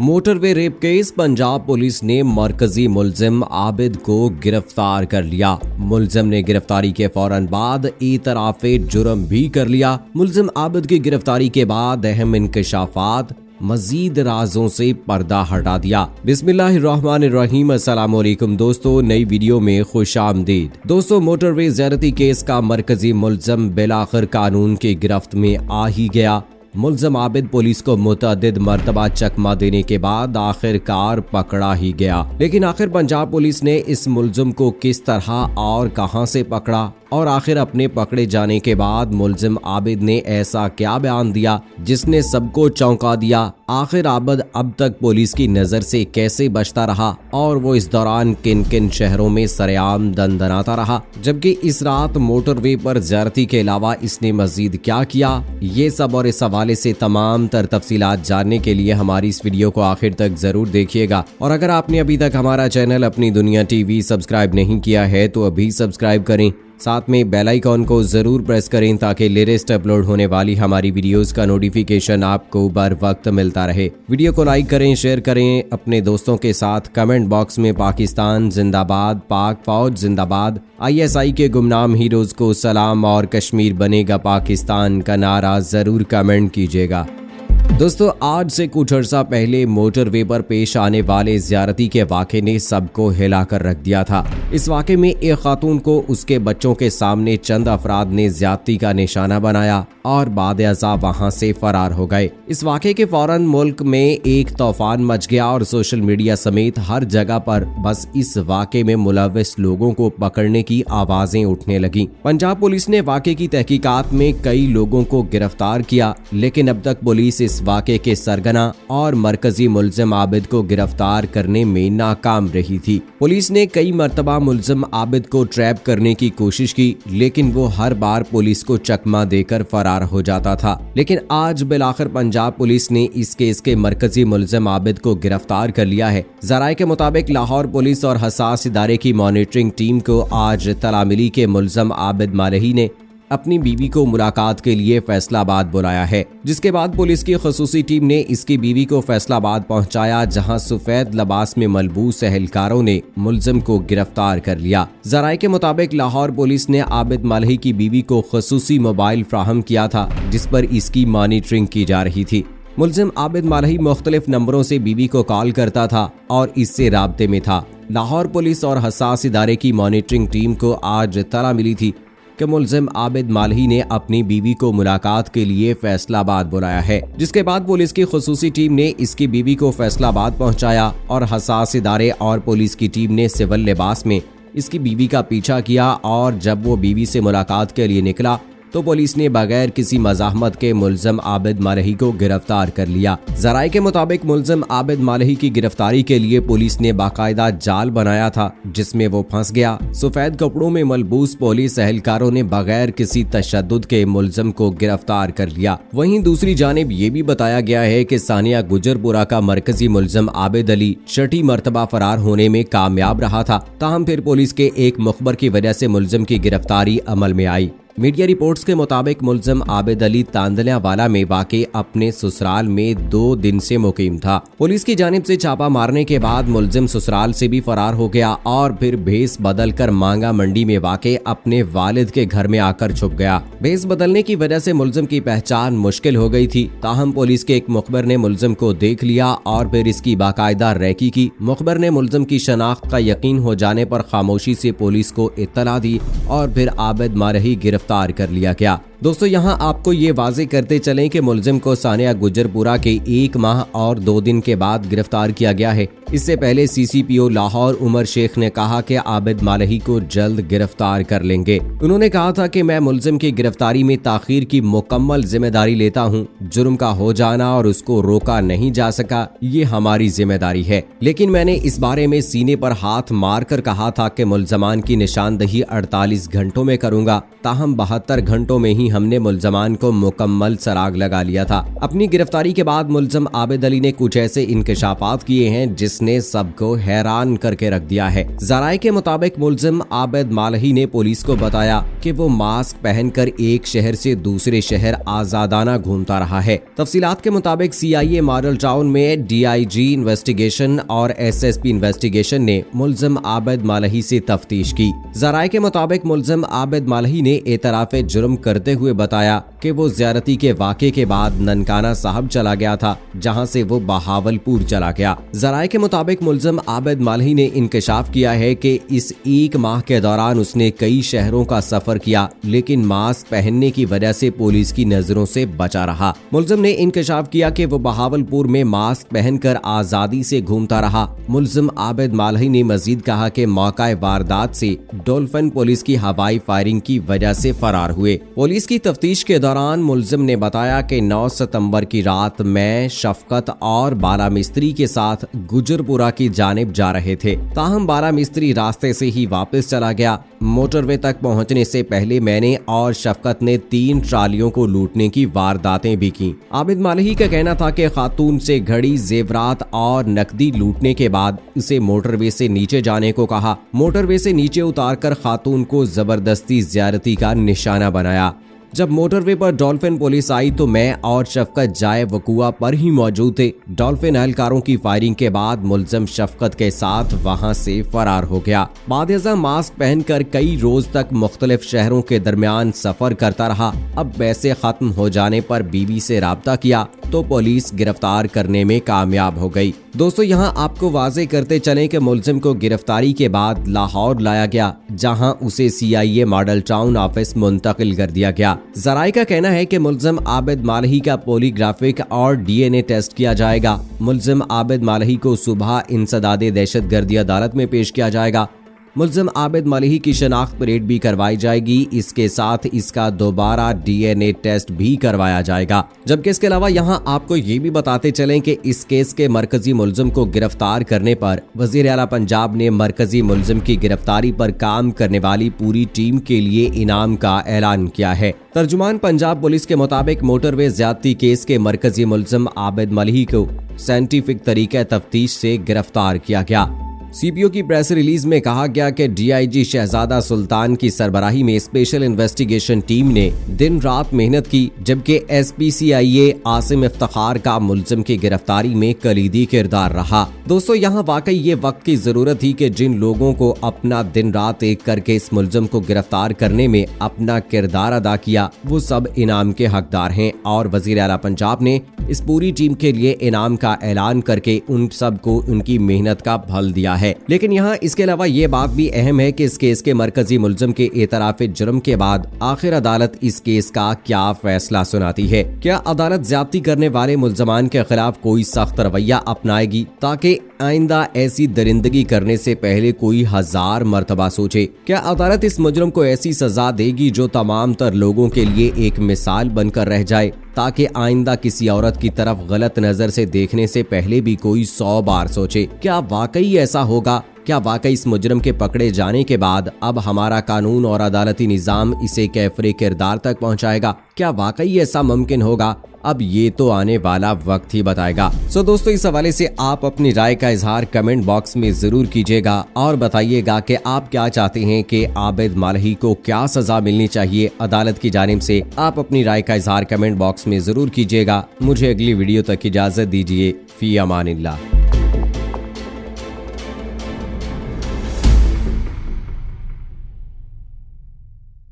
Motorway rape case Punjab police ने मरकजी मुलजिम आबिद को गिरफ्तार कर लिया। मुलजिम ने गिरफ्तारी के फौरन बाद इतराफे जुर्म भी कर लिया। मुलजिम आबिद की गिरफ्तारी के बाद अहम इंकशाफात मजीद राजों से पर्दा हटा दिया। बिस्मिल्लाहिर्रहमानिर्रहीम। अस्सलाम वालेकुम दोस्तों, नई वीडियो में खुश आमदीद। दोस्तों, मोटरवे ज्यादती केस का मरकजी मुलजिम बिलाखिर कानून की गिरफ्त में आ ही गया। मुलजिम आबिद पुलिस को मुतअद्दिद मर्तबा चकमा देने के बाद आखिरकार पकड़ा ही गया। लेकिन आखिर पंजाब पुलिस ने इस मुलजिम को किस तरह और कहां से पकड़ा और आखिर अपने पकड़े जाने के बाद मुलजिम आबिद ने ऐसा क्या बयान दिया जिसने सबको चौंका दिया। आखिर आबिद अब तक पुलिस की नजर से कैसे बचता रहा और वो इस दौरान किन किन शहरों में सरेआम दंदनाता रहा, जबकि इस रात मोटरवे पर ज्यादती के अलावा इसने मजीद क्या किया। ये सब और इस हवाले से तमाम तर तफसीलात जानने के लिए हमारी इस वीडियो को आखिर तक जरूर देखिएगा। और अगर आपने अभी तक हमारा चैनल अपनी दुनिया टीवी सब्सक्राइब नहीं किया है तो अभी सब्सक्राइब करें, साथ में बेल आइकॉन को जरूर प्रेस करें ताकि लेटेस्ट अपलोड होने वाली हमारी वीडियोस का नोटिफिकेशन आपको बर वक्त मिलता रहे। वीडियो को लाइक करें, शेयर करें अपने दोस्तों के साथ। कमेंट बॉक्स में पाकिस्तान जिंदाबाद, पाक फौज जिंदाबाद, ISI के गुमनाम हीरोज को सलाम और कश्मीर बनेगा पाकिस्तान का नारा जरूर कमेंट कीजिएगा। दोस्तों, आज से कुछ अर्सा पहले मोटरवे पर पेश आने वाले ज्यादती के वाक़े ने सबको हिलाकर रख दिया था। इस वाक़े में एक खातून को उसके बच्चों के सामने चंद अफराद ने ज्यादती का निशाना बनाया और बाद-ए-अज़ा वहां से फरार हो गए। इस वाक़े के फौरन मुल्क में एक तूफान मच गया और सोशल मीडिया समेत हर जगह पर बस इस वाक़े में मुलव्विस लोगों को पकड़ने की आवाजें उठने लगी। पंजाब पुलिस ने वाक़े की तहकीकात में कई लोगों को गिरफ्तार किया, लेकिन अब तक पुलिस इस वाक़े के सरगना और मरकजी मुलजिम आबिद को गिरफ्तार करने में नाकाम रही थी। पुलिस ने कई मर्तबा मुलजिम आबिद को ट्रैप करने की कोशिश की, लेकिन वो हर बार पुलिस को चकमा देकर फरार हो जाता था। लेकिन आज बिलाखिर पंजाब पुलिस ने इस केस के मरकजी मुलजिम आबिद को गिरफ्तार कर लिया है। ज़राए के मुताबिक लाहौर पुलिस और हसास इदारे की मॉनिटरिंग टीम को आज तला मिली के मुलजिम आबिद मालही ने अपनी बीवी को मुलाकात के लिए फैसलाबाद बुलाया है, जिसके बाद पुलिस की खसूसी टीम ने इसकी बीवी को फैसलाबाद पहुंचाया, जहां सफेद लिबास में मलबूस एहलकारों ने मुलजिम को गिरफ्तार कर लिया। ज़राए के मुताबिक लाहौर पुलिस ने आबिद मालही की बीवी को खसूसी मोबाइल फ्राहम किया था जिस पर इसकी मॉनिटरिंग की जा रही थी। मुलजिम आबिद मालही मुख्तलिफ नंबरों से बीवी को कॉल करता था और इससे राब्ते में था। लाहौर पुलिस और हसास इदारे की मॉनिटरिंग टीम को आज तला मिली थी कि मुलजिम आबिद मालही ने अपनी बीवी को मुलाकात के लिए फैसलाबाद बुलाया है, जिसके बाद पुलिस की खसूसी टीम ने इसकी बीवी को फैसलाबाद पहुंचाया और हसास इदारे और पुलिस की टीम ने सिविल लिबास में इसकी बीवी का पीछा किया और जब वो बीवी से मुलाकात के लिए निकला तो पुलिस ने बगैर किसी मज़ाहमत के मुलजिम आबिद मालही को गिरफ्तार कर लिया। ज़राए के मुताबिक मुलजिम आबिद मालही की गिरफ्तारी के लिए पुलिस ने बाकायदा जाल बनाया था जिसमें वो फंस गया। सफेद कपड़ों में मलबूस पुलिस एहलकारों ने बगैर किसी तशद्दुद के मुलजिम को गिरफ्तार कर लिया। वहीं दूसरी जानिब ये भी बताया गया है कि सानिया गुजरपुरा का मरकजी मुलजिम आबिद अली छठी मर्तबा फरार होने में कामयाब रहा था, ताहम फिर पुलिस के एक मुखबर की वजह से मुलजिम की गिरफ्तारी अमल में आई। मीडिया रिपोर्ट्स के मुताबिक मुलजिम आबिद अली तांदलियावाला में वाक़े अपने ससुराल में 2 दिन से मुकीम था। पुलिस की जानिब से छापा मारने के बाद मुलजिम ससुराल से भी फरार हो गया और फिर भेस बदलकर मांगा मंडी में वाक़े अपने वालिद के घर में आकर छुप गया। भेस बदलने की वजह से मुलजिम की पहचान मुश्किल हो गई थी, ताहम पुलिस के एक मुखबर ने मुलजिम को देख लिया और फिर इसकी बाकायदा रैकी की। मुखबर ने मुलजिम की शनाख्त का यकीन हो जाने पर खामोशी से पुलिस को इत्तला दी और फिर आबिद मालही गिरफ्तार कर लिया गया। दोस्तों, यहाँ आपको ये वाजे करते चलें कि मुलजिम को सानिया गुजरपुरा के 1 माह और 2 दिन के बाद गिरफ्तार किया गया है। इससे पहले CCPO लाहौर उमर शेख ने कहा कि आबिद मालही को जल्द गिरफ्तार कर लेंगे। उन्होंने कहा था कि मैं मुलजिम की गिरफ्तारी में ताखीर की मुकम्मल जिम्मेदारी लेता हूँ। जुर्म का हो जाना और उसको रोका नहीं जा सका, ये हमारी जिम्मेदारी है, लेकिन मैंने इस बारे में सीने पर हाथ मार कर कहा था कि मुलजमान की निशानदही 48 घंटों में करूंगा, ताहम 72 घंटों में ही हमने मुलजमान को मुकम्मल सराग लगा लिया था। अपनी गिरफ्तारी के बाद मुलजम आबिद अली ने कुछ ऐसे इंकशाफात किए हैं जिसने सबको हैरान करके रख दिया है। जराये के मुताबिक मुलजिम आबिद मालही ने पुलिस को बताया कि वो मास्क पहनकर एक शहर से दूसरे शहर आजादाना घूमता रहा है। तफसीलात के मुताबिक CIA मॉडल टाउन में DIG इन्वेस्टिगेशन और SSP इन्वेस्टिगेशन ने मुलजिम आबिद मालही से तफ्तीश की। जराये के मुताबिक मुलजिम आबिद मालही ने एतराफ़े जुर्म करते हुए बताया कि वो ज़ियारती के वाक़े के बाद ननकाना साहब चला गया था, जहां से वो बहावलपुर चला गया। जराये के मुताबिक मुलजिम आबिद मालही ने इंकशाफ किया है कि इस एक माह के दौरान उसने कई शहरों का सफर किया, लेकिन मास्क पहनने की वजह से पुलिस की नजरों से बचा रहा। मुलजिम ने इंकशाफ किया कि वो बहावलपुर में मास्क पहनकर आजादी से घूमता रहा। मुलजिम आबिद मालही ने मजीद कहा कि मौका वारदात से डॉल्फिन पुलिस की हवाई फायरिंग की वजह से फरार हुए। पुलिस की तफ्तीश के दौरान मुलजिम ने बताया कि 9 सितंबर की रात मैं, शफकत और बाला मिस्त्री के साथ गुजरपुरा की जानिब जा रहे थे। ताहम बाला मिस्त्री रास्ते से ही वापस चला गया। मोटरवे तक पहुंचने से पहले मैंने और शफकत ने 3 ट्रालियों को लूटने की वारदातें भी की। आबिद मालही का कहना था कि खातून से घड़ी, जेवरात और नकदी लूटने के बाद उसे मोटरवे से नीचे जाने को कहा। मोटरवे से नीचे उतारकर खातून को जबरदस्ती ज़ियारती का निशाना बनाया। जब मोटरवे पर डॉल्फिन पुलिस आई तो मैं और शफकत जाए वकुआ पर ही मौजूद थे। डॉल्फिन एहलकारों की फायरिंग के बाद मुलजिम शफकत के साथ वहां से फरार हो गया। बादशाह मास्क पहनकर कई रोज तक मुख्तलिफ शहरों के दरमियान सफर करता रहा। अब पैसे खत्म हो जाने पर बीवी से राब्ता किया तो पुलिस गिरफ्तार करने में कामयाब हो गई। दोस्तों, यहां आपको वाजे करते चलें कि मुलजिम को गिरफ्तारी के बाद लाहौर लाया गया, जहां उसे CIA मॉडल टाउन ऑफिस मुंतकिल कर दिया गया। जराये का कहना है कि मुलजिम आबिद मालही का पॉलीग्राफिक और DNA टेस्ट किया जाएगा। मुलजिम आबिद मालही को सुबह इंसदादे दहशतगर्दी अदालत में पेश किया जाएगा। मुलजिम आबिद मालही की शनाख्त परेड भी करवाई जाएगी। इसके साथ इसका दोबारा DNA टेस्ट भी करवाया जाएगा। जबकि इसके अलावा यहां आपको ये भी बताते चलें कि इस केस के मरकजी मुलजिम को गिरफ्तार करने पर वजीर आला पंजाब ने मरकजी मुलजिम की गिरफ्तारी पर काम करने वाली पूरी टीम के लिए इनाम का ऐलान किया है। तर्जुमान पंजाब पुलिस के मुताबिक मोटरवे ज्यादती केस के मरकजी मुलजिम आबिद मालही को साइंटिफिक तरीके तफ्तीश से गिरफ्तार किया गया। CPO की प्रेस रिलीज में कहा गया कि DIG शहजादा सुल्तान की सरबराही में स्पेशल इन्वेस्टिगेशन टीम ने दिन रात मेहनत की, जबकि SP CIA आसिम इफ्तिखार का मुलजिम की गिरफ्तारी में कलीदी किरदार रहा। दोस्तों, यहाँ वाकई ये वक्त की जरूरत थी कि जिन लोगों को अपना दिन रात एक करके इस मुलजिम को गिरफ्तार करने में अपना किरदार अदा किया, वो सब इनाम के हकदार हैं और वजीर आला पंजाब ने इस पूरी टीम के लिए इनाम का ऐलान करके उन सबको उनकी मेहनत का फल दिया है। लेकिन यहाँ इसके अलावा ये बात भी अहम है कि इस केस के मरकजी मुलजिम के एतराफ़े जुर्म के बाद आखिर अदालत इस केस का क्या फैसला सुनाती है। क्या अदालत ज्यादती करने वाले मुलजमान के खिलाफ कोई सख्त रवैया अपनाएगी ताकि आइंदा ऐसी दरिंदगी करने से पहले कोई 1000 मरतबा सोचे? क्या अदालत इस मुजरिम को ऐसी सजा देगी जो तमाम तर लोगों के लिए एक मिसाल बनकर रह जाए, ताकि आइंदा किसी औरत की तरफ गलत नजर से देखने से पहले भी कोई 100 बार सोचे? क्या वाकई ऐसा होगा? क्या वाकई इस मुजरिम के पकड़े जाने के बाद अब हमारा कानून और अदालती निज़ाम इसे कैफरे किरदार तक पहुंचाएगा? क्या वाकई ऐसा मुमकिन होगा? अब ये तो आने वाला वक्त ही बताएगा। दोस्तों, इस हवाले से आप अपनी राय का इजहार कमेंट बॉक्स में जरूर कीजिएगा और बताइएगा कि आप क्या चाहते हैं कि आबिद मालही को क्या सजा मिलनी चाहिए अदालत की जानिब से। आप अपनी राय का इजहार कमेंट बॉक्स में जरूर कीजिएगा। मुझे अगली वीडियो तक इजाजत दीजिए। फी अमानिल्लाह।